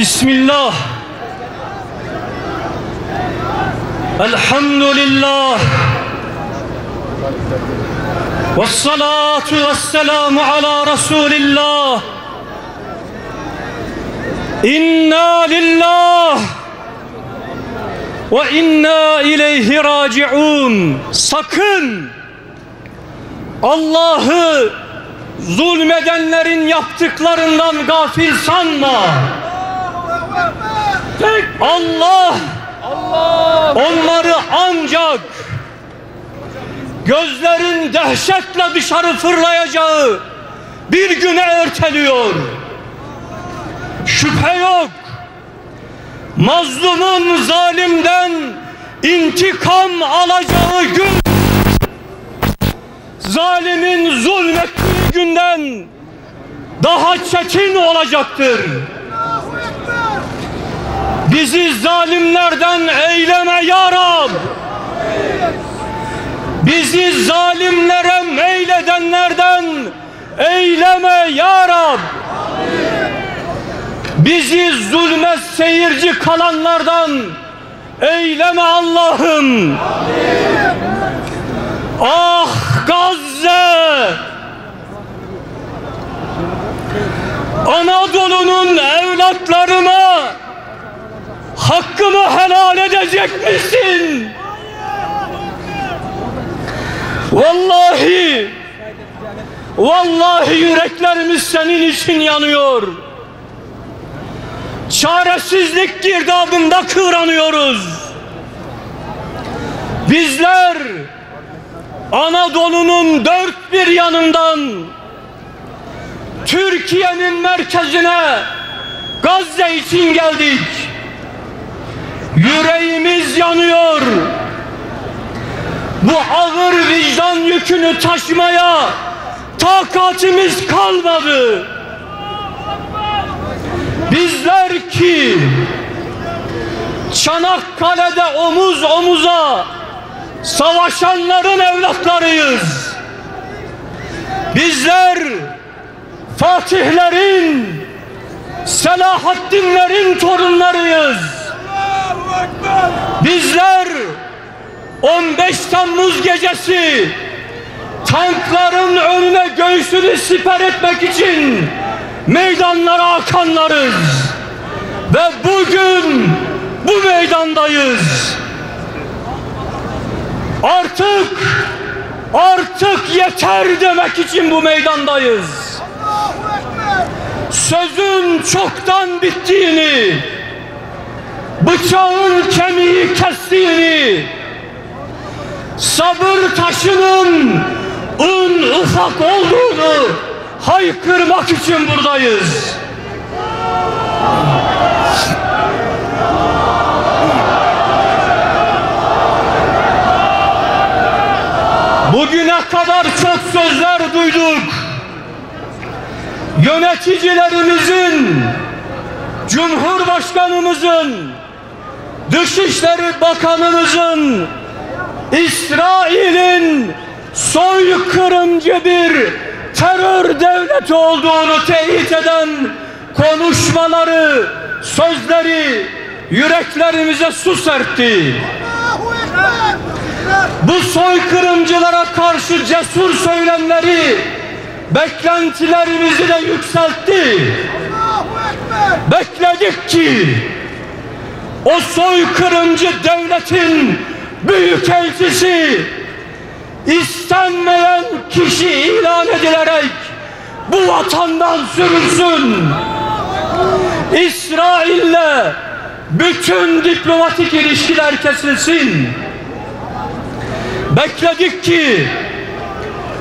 Bismillah. Elhamdülillah. Vessalatu vesselamu ala Resulillah. İnna lillah ve inna ileyhi raciun. Sakın Allah'ı zulmedenlerin yaptıklarından gafil sanma. Allah onları ancak gözlerin dehşetle dışarı fırlayacağı bir güne erteliyor. Şüphe yok, mazlumun zalimden intikam alacağı gün, zalimin zulmettiği günden daha çetin olacaktır. Bizi zalimlerden eyleme ya Rab. Bizi zalimlere meyledenlerden eyleme ya Rab. Bizi zulme seyirci kalanlardan eyleme Allah'ım. Ah Gazze! Anadolu'nun evlatlarıma hakkımı helal edecek misin? Vallahi yüreklerimiz senin için yanıyor. Çaresizlik girdabında kıvranıyoruz. Bizler Anadolu'nun dört bir yanından Türkiye'nin merkezine Gazze için geldik. Yüreğimiz yanıyor. Bu ağır vicdan yükünü taşımaya takatimiz kalmadı. Bizler ki Çanakkale'de omuz omuza savaşanların evlatlarıyız. Bizler Fatihlerin, Selahaddinlerin torunlarıyız. Bizler 15 Temmuz gecesi tankların önüne göğsünü siper etmek için meydanlara akanlarız. Ve bugün bu meydandayız. Artık yeter demek için bu meydandayız. Sözün çoktan bittiğini, bıçağın kemiği kestiğini, sabır taşının un ufak olduğunu haykırmak için buradayız. Bugüne kadar çok sözler duyduk. Yöneticilerimizin, Cumhurbaşkanımızın, Dışişleri Bakanımızın İsrail'in soykırımcı bir terör devleti olduğunu teyit eden konuşmaları, sözleri yüreklerimize su serpti. Bu soykırımcılara karşı cesur söylemleri beklentilerimizi de yükseltti. Bekledik ki o soykırımcı devletin büyükelçisi istenmeyen kişi ilan edilerek bu vatandan sürülsün. İsrail'le bütün diplomatik ilişkiler kesilsin. Bekledik ki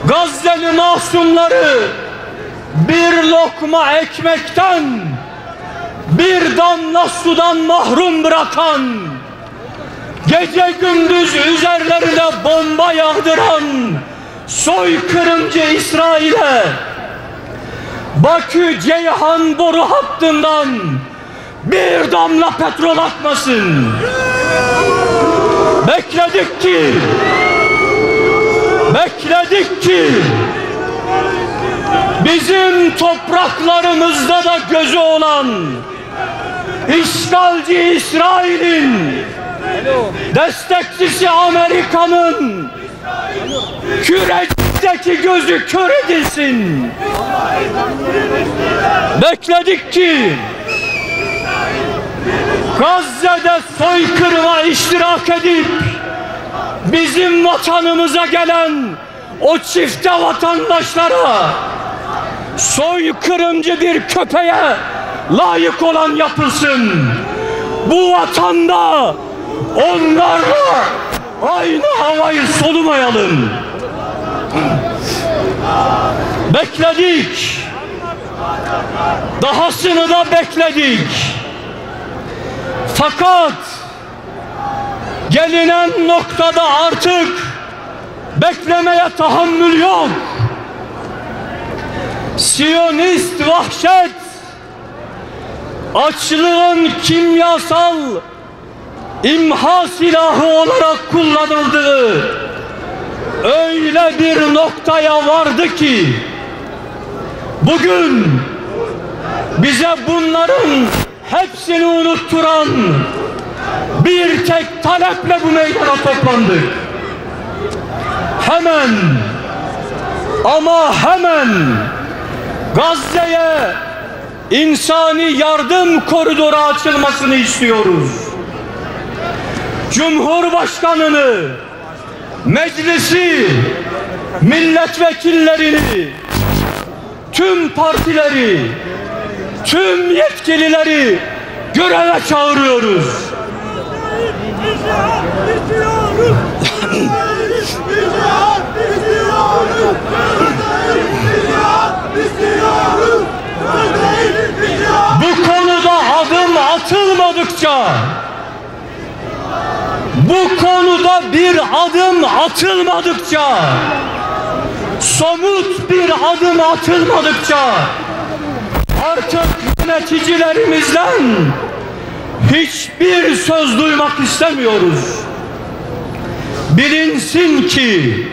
Gazze'li masumları bir lokma ekmekten, bir damla sudan mahrum bırakan, gece gündüz üzerlerine bomba yağdıran soykırımcı İsrail'e Bakü-Ceyhan boru hattından bir damla petrol akmasın. Bekledik ki bizim topraklarımızda da gözü olan, işgalci İsrail'in, destekçisi Amerika'nın kürecik gözü kör edilsin. Bekledik ki Gazze'de soykırıma iştirak edip bizim vatanımıza gelen o çifte vatandaşlara soykırımcı bir köpeğe layık olan yapılsın. Bu vatanda onlarla aynı havayı solumayalım. Bekledik. Dahasını da bekledik. Fakat gelinen noktada artık beklemeye tahammül yok. Siyonist vahşet açlığın kimyasal imha silahı olarak kullanıldığı öyle bir noktaya vardı ki bugün bize bunların hepsini unutturan bir tek taleple bu meydana toplandık. Hemen ama hemen Gazze'ye insani yardım koridoru açılmasını istiyoruz. Cumhurbaşkanını, meclisi, milletvekillerini, tüm partileri, tüm yetkilileri göreve çağırıyoruz. Bu konuda adım atılmadıkça, bu konuda bir adım atılmadıkça, somut bir adım atılmadıkça artık yöneticilerimizden hiçbir söz duymak istemiyoruz. Bilinsin ki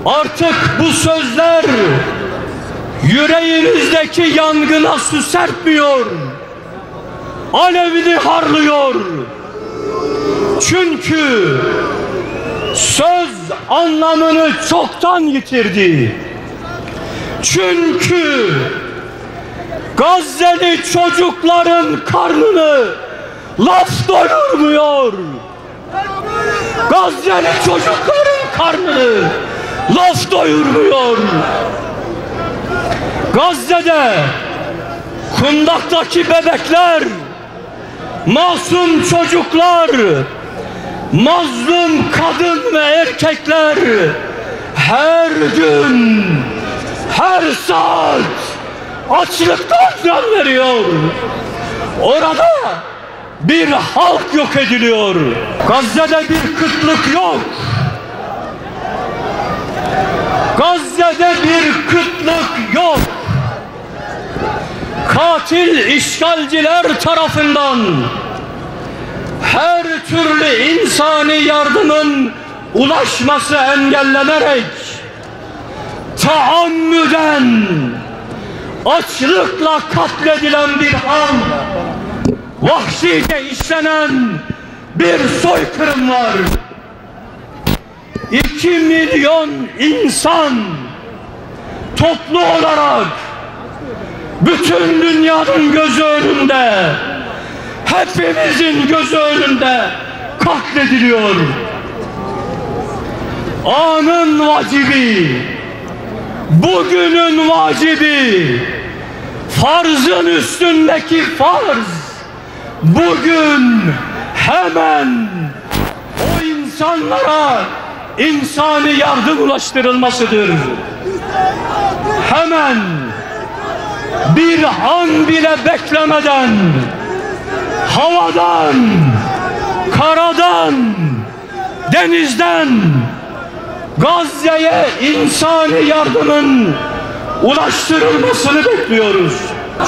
artık bu sözler yüreğimizdeki yangına su serpmiyor, alevini harlıyor. Çünkü söz anlamını çoktan yitirdi. Çünkü Gazze'li çocukların karnını laf doyurmuyor. Gazze'li çocukların karnını laf doyurmuyor. Gazze'de kundaktaki bebekler, masum çocuklar, mazlum kadın ve erkekler her gün, her saat açlıktan can veriyor. Orada bir halk yok ediliyor. Gazze'de bir kıtlık yok. Gazze'de bir kıtlık yok. Katil işgalciler tarafından her türlü insani yardımın ulaşması engellenerek taammüden açlıkla katledilen bir an, vahşice işlenen bir soykırım var. 2 milyon insan toplu olarak bütün dünyanın gözü önünde, hepimizin gözü önünde katlediliyor. Anın vacibi, bugünün vacibi, farzın üstündeki farz, bugün hemen o insanlara insani yardım ulaştırılmasıdır. Hemen bir an bile beklemeden havadan, karadan, denizden Gazze'ye insani yardımın ulaştırılmasını bekliyoruz.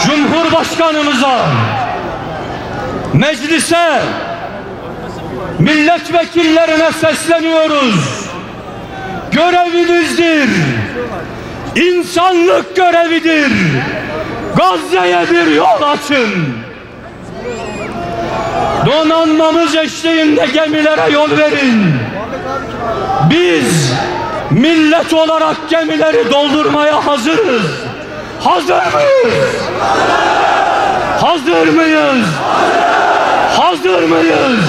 Cumhurbaşkanımıza, meclise, milletvekillerine sesleniyoruz. Görevimizdir, insanlık görevidir. Gazze'ye bir yol açın. Donanmamız eşliğinde gemilere yol verin. Biz millet olarak gemileri doldurmaya hazırız. Hazır mıyız? Hazır mıyız? Hazır mıyız?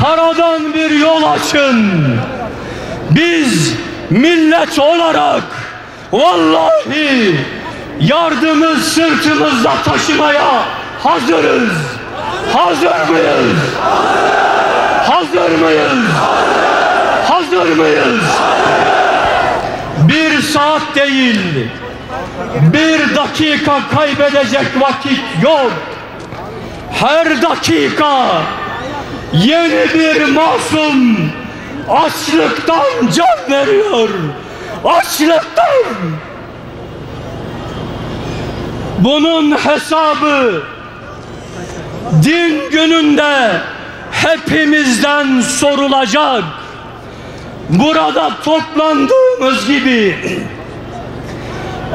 Karadan bir yol açın. Biz millet olarak vallahi yardımı sırtımızda taşımaya hazırız. Hazır mıyız? Hazır mıyız? Hazır mıyız? Bir saat değil, bir dakika kaybedecek vakit yok. Her dakika yeni bir masum açlıktan can veriyor. Açlıktan. Bunun hesabı din gününde hepimizden sorulacak. Burada toplandığımız gibi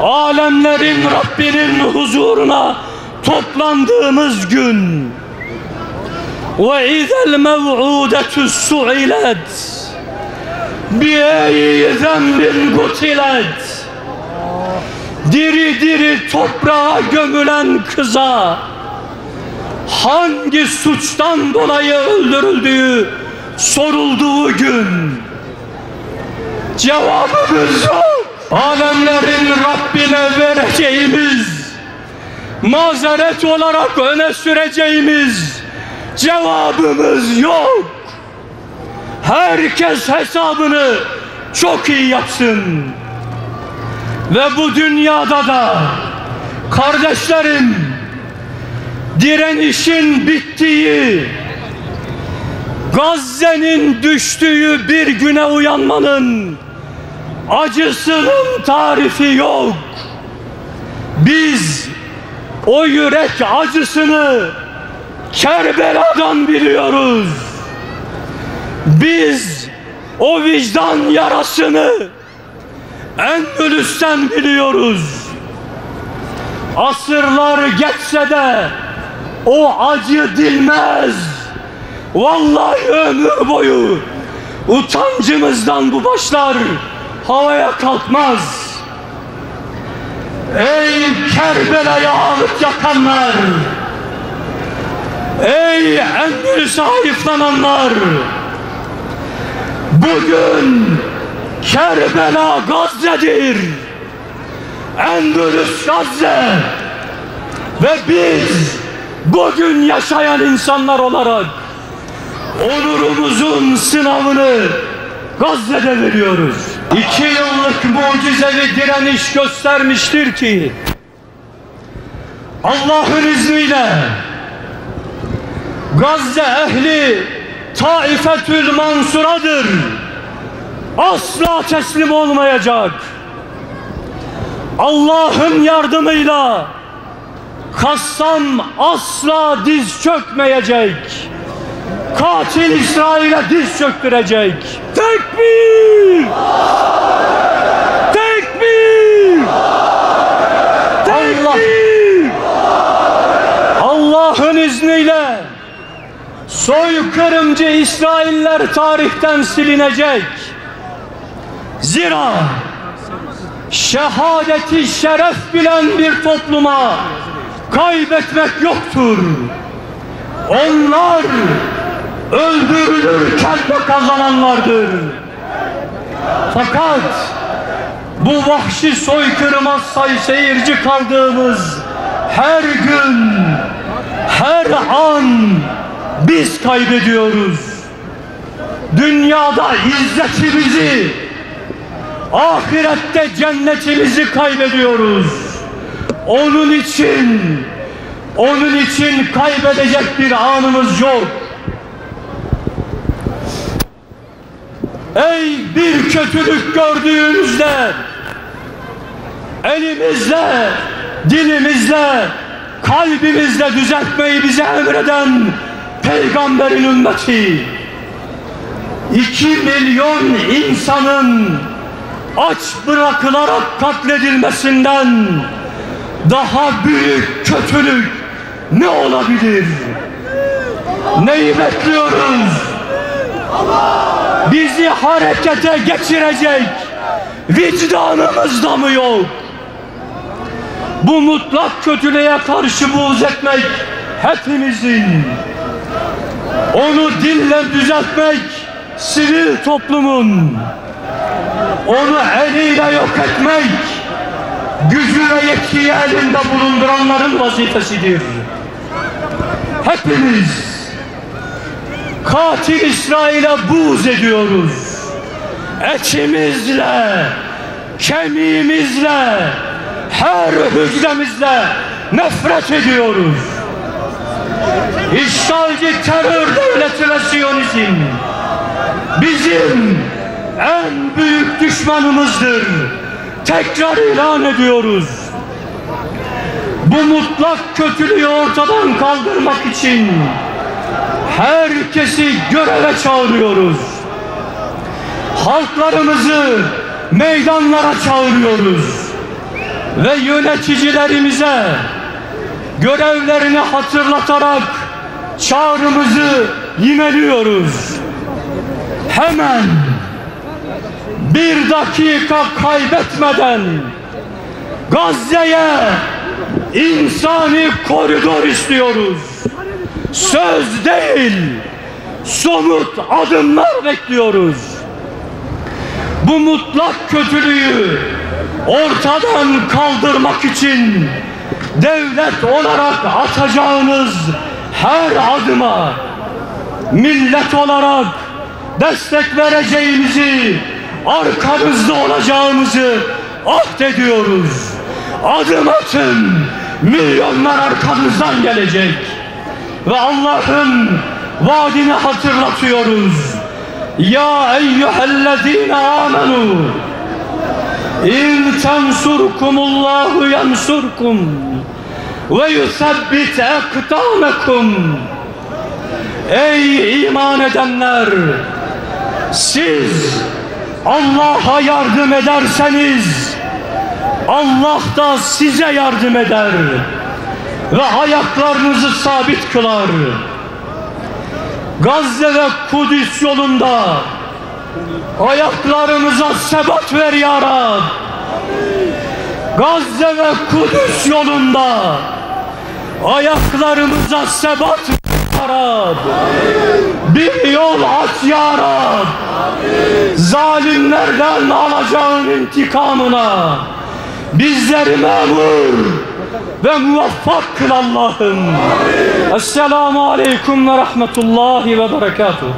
alemlerin Rabbinin huzuruna toplandığımız gün وَاِذَا الْمَوْعُودَةُ سُعِلَتْ بِاَيِّ ذَنْبٍ قُتِلَتْ diri diri toprağa gömülen kıza hangi suçtan dolayı öldürüldüğü sorulduğu gün cevabımız yok. Alemlerin Rabbine vereceğimiz, mazeret olarak öne süreceğimiz cevabımız yok. Herkes hesabını çok iyi yapsın. Ve bu dünyada da kardeşlerim, direnişin bittiği, Gazze'nin düştüğü bir güne uyanmanın acısının tarifi yok. Biz o yürek acısını Kerbela'dan biliyoruz. Biz o vicdan yarasını Endülüs'ten biliyoruz. Asırlar geçse de o acı dilmez. Vallahi ömür boyu utancımızdan bu başlar havaya kalkmaz. Ey Kerbela'ya ağıt yakanlar, ey Endülüs'e hayıflananlar, bugün Kerbela Gazze'dir, Endülüs Gazze ve biz bugün yaşayan insanlar olarak onurumuzun sınavını Gazze'de veriyoruz. 2 yıllık mucizevi direniş göstermiştir ki Allah'ın izniyle Gazze ehli Taifetül Mansura'dır. Asla teslim olmayacak. Allah'ın yardımıyla Kassam asla diz çökmeyecek. Katil İsrail'e diz çöktürecek. Tekbir! Tekbir! Tekbir! Allah'ın izniyle soykırımcı İsrailler tarihten silinecek. Zira şehadeti şeref bilen bir topluma kaybetmek yoktur. Onlar öldürülürken de kazananlardır. Fakat bu vahşi soykırıma seyirci kaldığımız her gün, her an biz kaybediyoruz. Dünyada izzetimizi, ahirette cennetimizi kaybediyoruz. Onun için kaybedecek bir anımız yok. Ey bir kötülük gördüğünüzde elimizle, dilimizle, kalbimizle düzeltmeyi bize emreden Peygamberin ümmeti, 2 milyon insanın aç bırakılarak katledilmesinden daha büyük kötülük ne olabilir? Neyi bekliyoruz? Bizi harekete geçirecek vicdanımızda mı yok? Bu mutlak kötülüğe karşı buğz etmek hepimizin. Onu dille düzeltmek sivil toplumun. Onu eliyle yok etmek gücü ve yetkiyi elinde bulunduranların vazifesidir. Hepimiz katil İsrail'e buğz ediyoruz. Etimizle, kemiğimizle, her hücremizle nefret ediyoruz. İşgalci terör devleti ve Siyonizm bizim en büyük düşmanımızdır. Tekrar ilan ediyoruz. Bu mutlak kötülüğü ortadan kaldırmak için herkesi göreve çağırıyoruz. Halklarımızı meydanlara çağırıyoruz. Ve yöneticilerimize görevlerini hatırlatarak çağrımızı yineliyoruz. Hemen bir dakika kaybetmeden Gazze'ye insani koridor istiyoruz. Söz değil, somut adımlar bekliyoruz. Bu mutlak kötülüğü ortadan kaldırmak için devlet olarak atacağınız her adıma millet olarak destek vereceğimizi, arkanızda olacağımızı ahdediyoruz. Adım atın, milyonlar arkanızdan gelecek. Ve Allah'ın vaadini hatırlatıyoruz. Ya eyyühellezine amenu İn tensurkumullahu yansurkum ve yusabbit ekdamakum. Ey iman edenler! Siz Allah'a yardım ederseniz Allah da size yardım eder ve ayaklarınızı sabit kılar. Gazze ve Kudüs yolunda ayaklarımıza sebat ver ya Rab. Gazze ve Kudüs yolunda ayaklarımıza sebat ver ya Rab. Bir yol aç ya Rab. Zalimlerden alacağın intikamına bizleri memur ve muvaffak kıl Allah'ım. Esselamu aleyküm ve rahmetullahi ve berekatuhu.